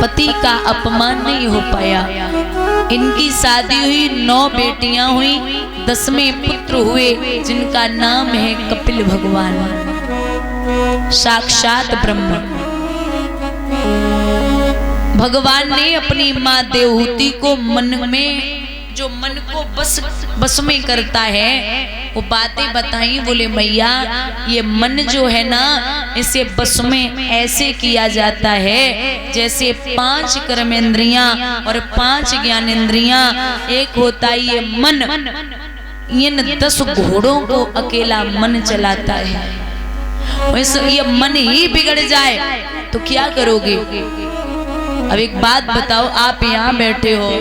पति का अपमान नहीं हो पाया। इनकी शादी हुई, 9 बेटियां हुई, 10वें पुत्र हुए जिनका नाम है कपिल भगवान, साक्षात ब्रह्म। भगवान ने अपनी माँ देवहूति को मन में, जो मन को बस में करता है, वो बातें बताई। बोले मैया ये मन जो है ना, इसे बस में ऐसे किया जाता है जैसे 5 कर्मेंद्रियां और 5 ज्ञानेंद्रियां एक होता है ये मन। इन 10 घोड़ों को अकेला मन चलाता है। वैसे ये मन ही बिगड़ जाए तो क्या करोगे? अब एक बात बताओ, आप यहाँ बैठे हो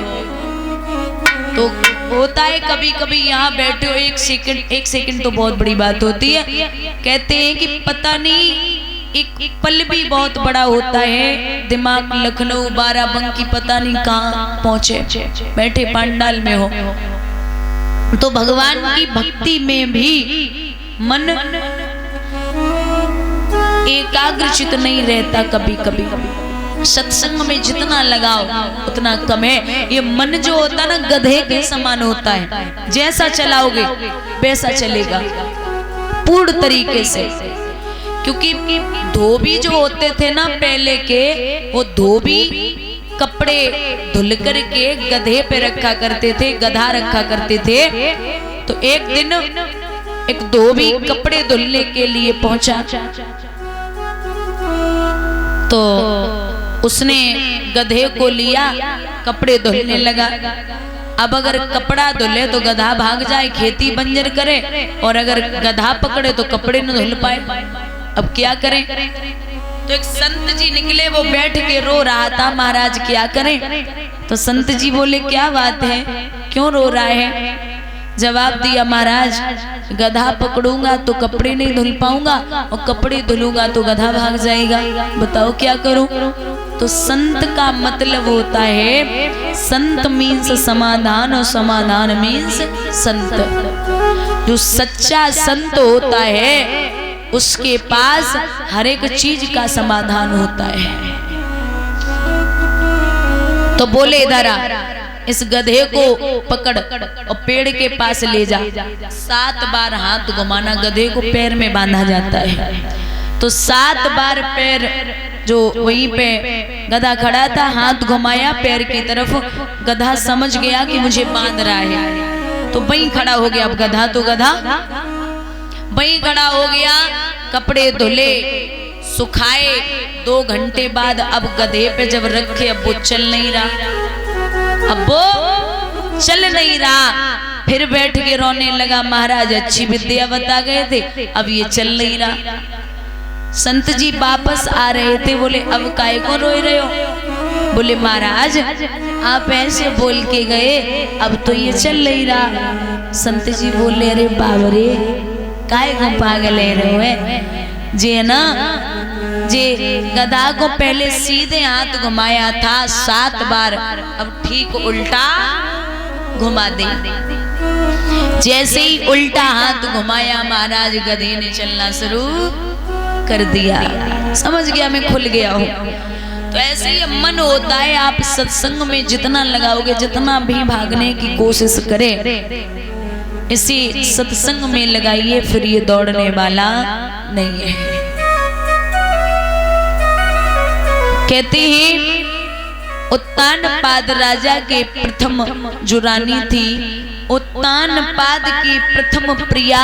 तो होता है कभी कभी यहाँ बैठे हो, एक सेकंड तो बहुत बड़ी बात होती है। कहते हैं कि पता नहीं एक पल भी बहुत बड़ा होता है। दिमाग लखनऊ, बाराबंकी, पता नहीं कहाँ पहुंचे, बैठे पंडाल में हो। तो भगवान की भक्ति में भी मन एकाग्रचित नहीं रहता। कभी कभी सत्संग में जितना लगाओ उतना कम है। ये मन जो होता ना गधे के समान होता है, जैसा चलाओगे वैसा चलेगा पूर्ण तरीके से। क्योंकि धोबी जो होते थे ना पहले के, वो धोबी कपड़े धुल करके गधे पे रखा करते थे, गधा रखा करते थे। तो एक दिन एक धोबी कपड़े धुलने के लिए पहुंचा, तो उसने गधे को लिया, कपड़े धुलने लगा। अब अगर कपड़ा धुले तो गधा भाग जाए, खेती बंजर करे, और अगर गधा पकड़े तो कपड़े न धुल पाए। अब क्या करें? तो एक संत जी निकले, वो बैठ के रो रहा था, महाराज क्या करें? तो संत जी बोले क्या बात है, क्यों रो रहा है? जवाब दिया, महाराज गधा पकड़ूंगा तो कपड़े नहीं धुल पाऊंगा, और कपड़े धुलूंगा तो गधा भाग जाएगा, बताओ क्या करूं? तो संत का मतलब होता है, संत मीन्स समाधान और समाधान मीन्स संत। जो सच्चा संत होता है उसके पास हर एक चीज का समाधान होता है। तो बोले इधर आ, इस गधे को पकड़ और पेड़ के पास ले जा। 7 बार हाथ घुमाना, गधे को पैर में बांधा जाता है। तो 7 बार पैर, जो वहीं पे गधा खड़ा था, हाथ घुमाया पैर की तरफ। गधा समझ गया कि मुझे बांध रहा है, तो वहीं खड़ा हो गया। अब गधा तो गधा वहीं खड़ा हो गया। कपड़े धुले, सुखाए, 2 घंटे बाद अब गधे पे जब रखे, अब वो चल नहीं रहा, अब वो चल नहीं रहा। फिर बैठ के रोने लगा, महाराज अच्छी विद्या बता गए थे, अब ये चल नहीं रहा। संत जी वापस आ रहे थे, बोले अब काहे को रोए रहे हो? बोले महाराज आप ऐसे बोल के गए, अब तो ये चल नहीं रहा। संत जी बोले अरे बाबरे काहे को पागल रहे हो? जे ना, जे गधा को पहले सीधे हाथ घुमाया था 7 बार, अब ठीक उल्टा घुमा दे। जैसे ही उल्टा हाथ घुमाया, महाराज गधे ने चलना शुरू कर दिया। समझ गया, मैं खुल गया हूँ। तो ऐसे ही मन होता है, आप सत्संग में जितना लगाओगे, जितना भी भागने की कोशिश करें, इसी सत्संग में लगाइए, फिर ये दौड़ने वाला नहीं है। कहते हैं उत्तानपाद राजा के प्रथम जो रानी थी, उत्तानपाद की प्रथम प्रिया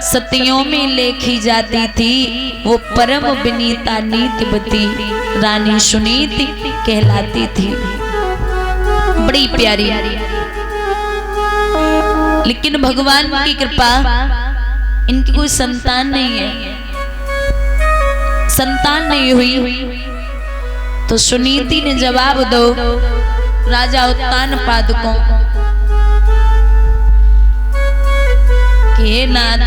सतियों में लेखी जाती थी। वो परम विनीता नीतिवती रानी सुनीति कहलाती थी, बड़ी प्यारी। लेकिन भगवान की कृपा, इनकी कोई संतान नहीं है, संतान नहीं हुई। तो सुनीति ने जवाब दो राजा उत्तानपाद को कि हे नाथ,